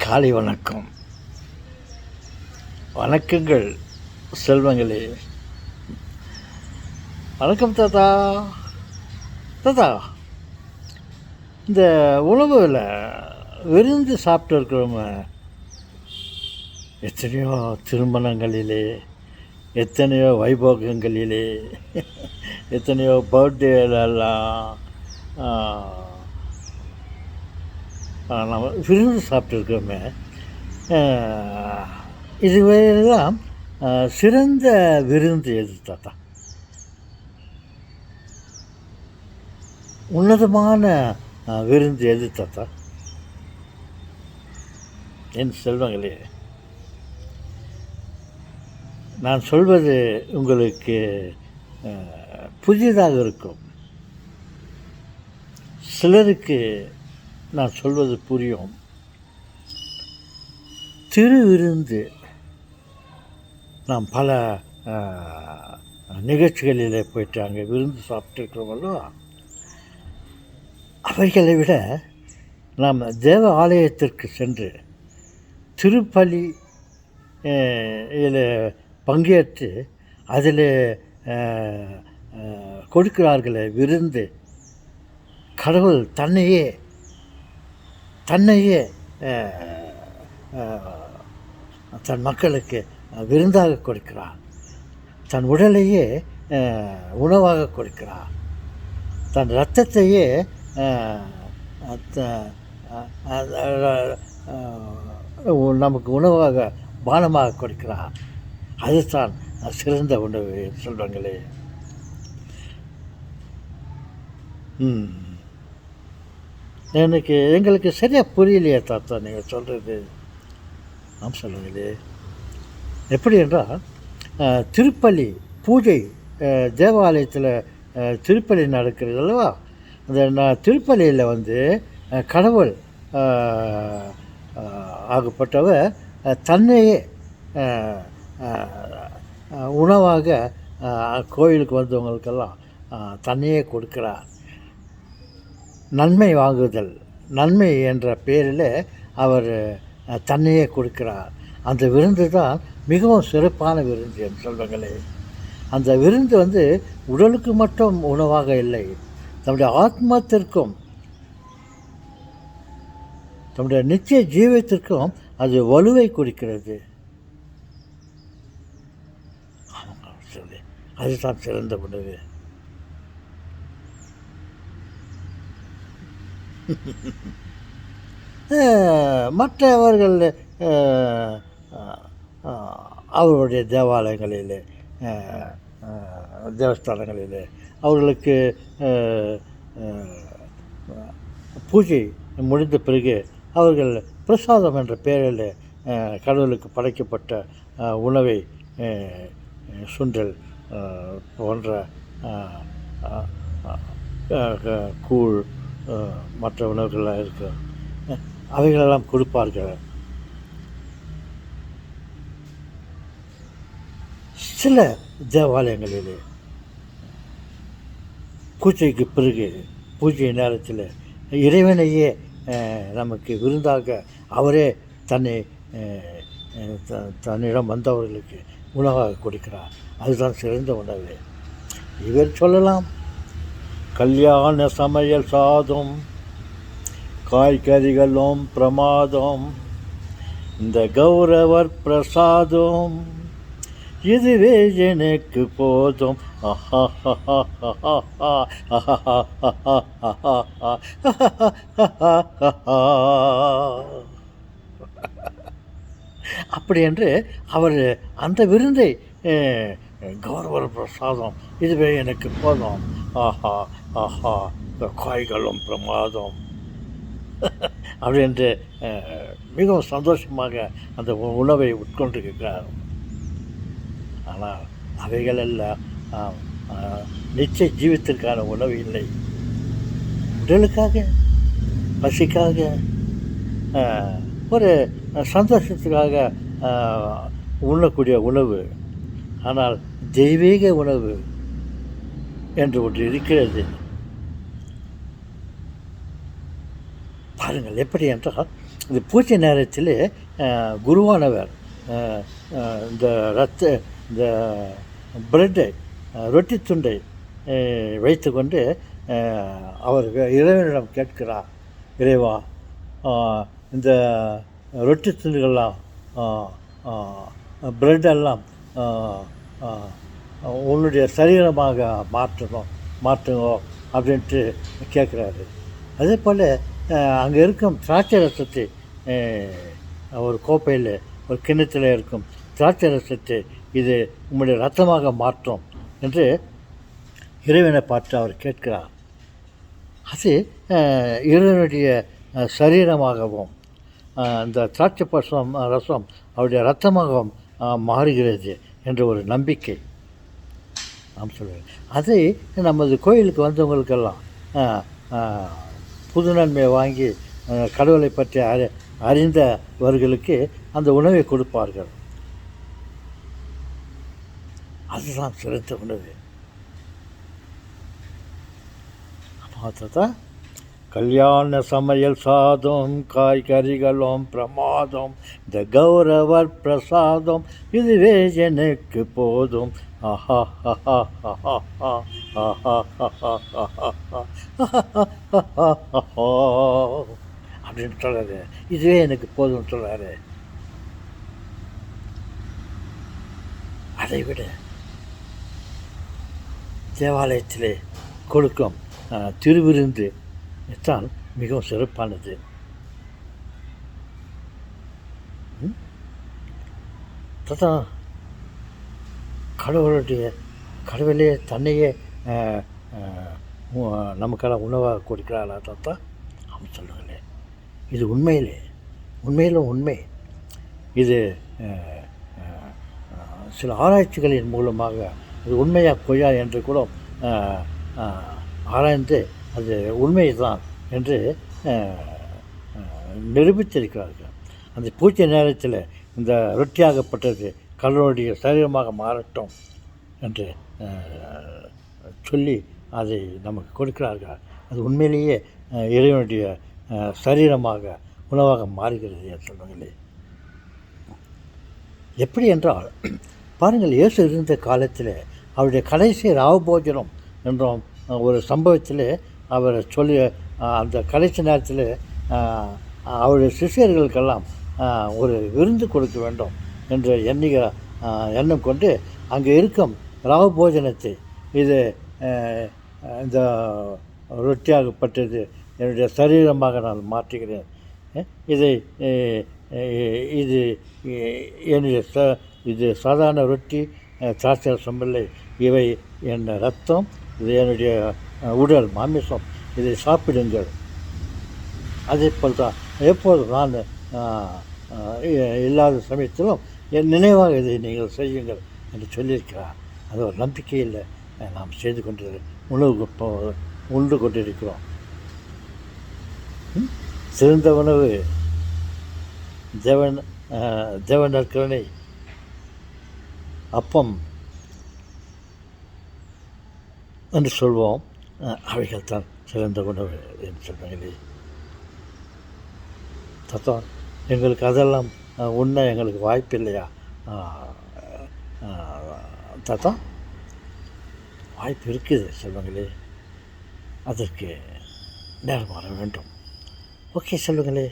காலை வணக்கம். வணக்கங்கள் செல்வங்களே. வணக்கம் தாத்தா. தாத்தா, இந்த உணவில் விருந்து சாப்பிட்டு இருக்கிறவங்க எத்தனையோ திருமணங்களிலே, எத்தனையோ வைபோகங்களிலே, எத்தனையோ பர்த்டேலெல்லாம் நம்ம விருந்து சாப்பிட்டுருக்கோமே. இதுவரையெல்லாம் சிறந்த விருந்து எது தாத்தா? உன்னதமான விருந்து எது தாத்தா? என் செல்வங்களே, நான் சொல்வது உங்களுக்கு புதிதாக இருக்கும். சிலருக்கு நான் சொல்வது புரியும். திருவிருந்து நாம் பல நிகழ்ச்சிகளில் போயிட்டு அங்கே விருந்து சாப்பிட்டுருக்கிறோமல்லோ, அவைகளை விட நாம் தேவ ஆலயத்திற்கு சென்று திருப்பலி இதில் பங்கேற்று அதில் கொடுக்கிறார்களே விருந்து, கடவுள் தன்னையே தன் மக்களுக்கு விருந்தாக கொடுக்கிறார். தன் உடலையே உணவாக கொடுக்கிறார். தன் இரத்தத்தையே நமக்கு உணவாக பானமாக கொடுக்கிறார். அதுதான் சிறந்த உணவு சொல்கிறாங்களே. எங்களுக்கு சரியாக புரியலையே தாத்தா நீங்கள் சொல்கிறது. நாம் சொல்லுங்களே. எப்படி என்றால், திருப்பலி பூஜை தேவாலயத்தில் திருப்பலி நடக்கிறது அல்லவா? அந்த திருப்பலியில் கடவுள் ஆகப்பட்டவர் தன்னையே உணவாக கோயிலுக்கு வந்தவங்களுக்கெல்லாம் தன்னையே கொடுக்கிறார். நன்மை வாங்குதல், நன்மை என்ற பேரில் அவர் தன்னையே கொடுக்கிறார். அந்த விருந்து தான் மிகவும் சிறப்பான விருந்து என்று சொல்கிறாங்களே. அந்த விருந்து உடலுக்கு மட்டும் உணவாக இல்லை, நம்முடைய ஆத்மத்திற்கும் நம்முடைய நித்திய ஜீவத்திற்கும் அது வலுவை கொடுக்கிறது. சொல்லி அதுதான் சிறந்த உணவு. மற்றவர்கள் அவர்களுடைய தேவாலயங்களில், தேவஸ்தானங்களில் அவர்களுக்கு பூஜை முடிந்த பிறகு அவர்கள் பிரசாதம் என்ற பெயரில் கடவுளுக்கு படைக்கப்பட்ட உணவை, சுண்டல் போன்ற கூழ் மற்ற உணவுகள்லாம் இருக்கு, அவைகளெல்லாம் கொடுப்பார்கள். சில தேவாலயங்களில் பூஜைக்கு பிறகு, பூஜை நேரத்தில் இறைவனையே நமக்கு விருந்தாக அவரே தன்னிடம் வந்தவர்களுக்கு உணவாக கொடுக்கிறார். அதுதான் சிறந்த உணவு. இவர் சொல்லலாம், கல்யாண சமையல் சாதம், காய்கறிகளும் பிரமாதம், இந்த கௌரவர் பிரசாதம், இதுவே எனக்கு போதும். அப்படி என்று அவர் அந்த விருந்தை, கௌரவர் பிரசாதம், இதுவே எனக்கு போதும், ஆஹா ஆஹா காய்களும் பிரமாதம் அப்படி என்று மிகவும் சந்தோஷமாக அந்த உணவை உட்கொண்டிருக்கிறார். ஆனால் அவைகளெல்லாம் நிச்சய ஜீவத்திற்கான உணவு இல்லை. உடலுக்காக, பசிக்காக, ஒரு சந்தோஷத்துக்காக உண்ணக்கூடிய உணவு. ஆனால் தெய்வீக உணவு என்று ஒன்று இருக்கிறது. பாருங்கள், எப்படி என்றால் இந்த பூஜை நேரத்தில் குருவானவர் இந்த இந்த பிரெட்டை ரொட்டி துண்டை வைத்துக்கொண்டு அவர் இறைவனிடம் கேட்கிறார், இறைவா, இந்த ரொட்டி துண்டுகள்லாம் பிரெட்டெல்லாம் உன்னுடைய சரீரமாக மாற்றுங்க அப்படின்ட்டு கேட்குறாரு. அதே போல் அங்கே இருக்கும் திராட்சை ரசத்தை ஒரு கோப்பையில் ஒரு கிண்ணத்தில் இருக்கும் திராட்சை ரசத்தை இது உங்களுடைய ரத்தமாக மாற்றும் என்று இறைவனை பார்த்து அவர் கேட்கிறார். அது இறைவனுடைய சரீரமாகவும் இந்த திராட்சை ரசம் அவருடைய ரத்தமாகவும் மாறுகிறது என்ற ஒரு நம்பிக்கை நாம் சொல்லுவேன். அதை நமது கோயிலுக்கு வந்தவங்களுக்கெல்லாம் புது நன்மையை வாங்கி கடவுளை பற்றி அறிந்தவர்களுக்கு அந்த உணவை கொடுப்பார்கள். அதுதான் சிறந்த உணவு. பார்த்தா கல்யாண சமையல் சாதம் காய்கறிகளும் பிரமாதம், இந்த கௌரவர் பிரசாதம் இதுவே எனக்கு போதும். அப்படின்னு சொல்கிறாரு. இதுவே எனக்கு போதும் சொல்கிறாரு. அதை விட தேவாலயத்திலே கொடுக்கும் திருவிருந்து தான் மிகவும் சிறப்பானது. அதான் கடவுளே தன்னையே நமக்கெல்லாம் உணவாக கொடுக்கிறாளா தாத்தா அவன் சொல்லுங்களே. இது உண்மையிலும் உண்மை. இது சில ஆராய்ச்சிகளின் மூலமாக இது உண்மையா பொய்யா என்று கூட ஆராய்ந்து அது உண்மைதான் என்று நிரூபித்திருக்கிறார்கள். அந்த பூஜை நேரத்தில் இந்த ரொட்டியாகப்பட்டது கடவுளுடைய சரீரமாக மாறட்டும் என்று சொல்லி அதை நமக்கு கொடுக்கிறார்கள். அது உண்மையிலேயே இறைவனுடைய சரீரமாக உணவாக மாறுகிறது என்று சொல்லுங்களே. எப்படி என்றால் பாருங்கள், இயேசு இருந்த காலத்தில் அவருடைய கடைசி ராவபோஜனம் என்றும் ஒரு சம்பவத்தில் அவர் சொல்லி அந்த கடைசி நேரத்தில் அவருடைய சிஷியர்களுக்கெல்லாம் ஒரு விருந்து கொடுக்க வேண்டும் என்ற எண்ணம் கொண்டு அங்கே இருக்கும் ராவ போஜனத்தை இது இந்த ரொட்டியாகப்பட்டது என்னுடைய சரீரமாக நான் மாற்றுகிறேன், இதை இது என்னுடைய இது சாதாரண ரொட்டி திராட்சை சம்பளை, இவை என் ரத்தம், இது என்னுடைய உடல் மாமிசம், இதை சாப்பிடுங்கள். அதே போல் தான் எப்போதும் நான் இல்லாத சமயத்திலும் என் நினைவாக இதை நீங்கள் செய்யுங்கள் என்று சொல்லியிருக்கிறார். அது ஒரு நம்பிக்கையில் நாம் செய்து உண்டு கொண்டிருக்கிறோம். சிறந்த உணவு தேவன் நற்கருணை அப்பம் என்று சொல்வோம். அவைகள் தான் சிறந்த உணவு என்று சொன்னாங்களே. தாத்தா, எங்களுக்கு அதெல்லாம் உண்ண எங்களுக்கு வாய்ப்பு இல்லையா? தாத்தா, வாய்ப்பு இருக்குது சொல்லுங்களே, அதற்கு நேரம் வர வேண்டும். ஓகே சொல்லுங்களே.